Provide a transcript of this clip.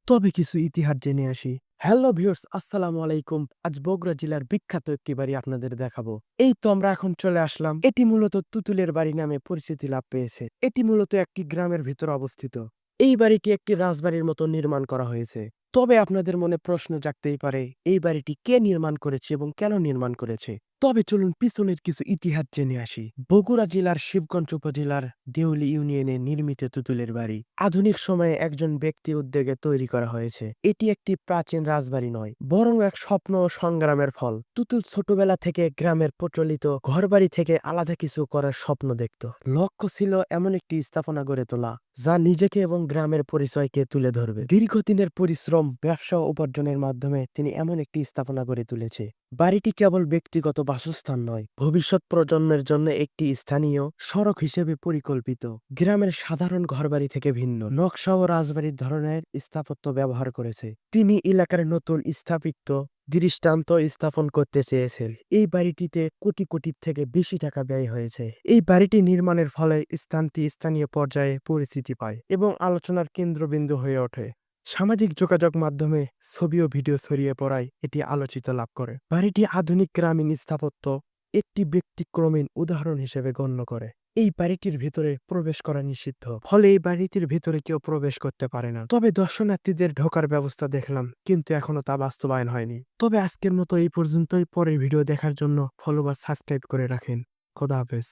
তবে কিছু ইতিহাস জেনে আসি। হ্যালো ভিউয়ার্স, আসসালামু আলাইকুম। আজ বগুড়া জেলার বিখ্যাত একটি বাড়ি আপনাদের দেখাবো। এই তো আমরা এখন চলে আসলাম। এটি মূলত তুতুলের বাড়ি নামে পরিচিতি লাভ পেয়েছে। এটি মূলত একটি গ্রামের ভিতর অবস্থিত। এই বাড়িটি একটি রাজবাড়ির মতো নির্মাণ করা হয়েছে। তবে আপনাদের মনে প্রশ্ন জাগতেই পারে, এই বাড়িটি কে নির্মাণ করেছে এবং কেন নির্মাণ করেছে। তবে চলুন পিছনের কিছু ইতিহাস জেনে আসি। বগুড়া জেলার শিবগঞ্জ উপজেলার দেউলি ইউনিয়নে নির্মিত তুতুলের বাড়ি আধুনিক সময়ে একজন ব্যক্তি উদ্যোগে তৈরি করা হয়েছে। এটি একটি প্রাচীন রাজবাড়ি নয়, বরং এক স্বপ্ন ও সংগ্রামের ফল। তুতুল ছোটবেলা থেকে গ্রামের প্রচলিত ঘরবাড়ি থেকে আলাদা কিছু করার স্বপ্ন দেখত। লক্ষ্য ছিল এমন একটি স্থাপনা গড়ে তোলা যা নিজেকে এবং গ্রামের পরিচয়কে তুলে ধরবে। দীর্ঘদিনের পরিশ্রম, ব্যবসা ও উপার্জনের মাধ্যমে তিনি এমন একটি স্থাপনা গড়ে তুলেছে। বাড়িটি কেবল ব্যক্তিগত বাসস্থান নয়, ভবিষ্যৎ প্রজন্মের জন্য একটি স্থানীয় সড়ক হিসেবে পরিকল্পিত। গ্রামের সাধারণ ঘরবাড়ি থেকে ভিন্ন নকশা ও রাজবাড়ির ধরনের স্থাপত্য ব্যবহার করেছে। তিনি এলাকার নতুন স্থাপিত দৃষ্টান্ত স্থাপন করতে চেয়েছেন। এই বাড়িটিতে কোটি কোটি থেকে বেশি টাকা ব্যয় হয়েছে। এই বাড়িটি নির্মাণের ফলে স্থানটি স্থানীয় পর্যায়ে পরিচিতি পায় এবং আলোচনার কেন্দ্রবিন্দু হয়ে ওঠে। সামাজিক যোগাযোগ মাধ্যমে ছবি ও ভিডিও ছড়িয়ে পড়ায় এটি আলোচিত লাভ করে। বাড়িটি আধুনিক গ্রামীণ স্থাপত্য একটি ব্যতিক্রমী উদাহরণ হিসেবে গণ্য করে। এই বাড়িটির ভিতরে প্রবেশ করা নিষিদ্ধ, ফলে এই বাড়িটির ভিতরে কেউ প্রবেশ করতে পারে না। তবে দর্শনার্থীদের ঢোকার ব্যবস্থা দেখলাম, কিন্তু এখনো তা বাস্তবায়ন হয়নি। তবে আজকের মতো এই পর্যন্তই। পরের ভিডিও দেখার জন্য ফলো বা সাবস্ক্রাইব করে রাখেন। খোদা হাফেজ।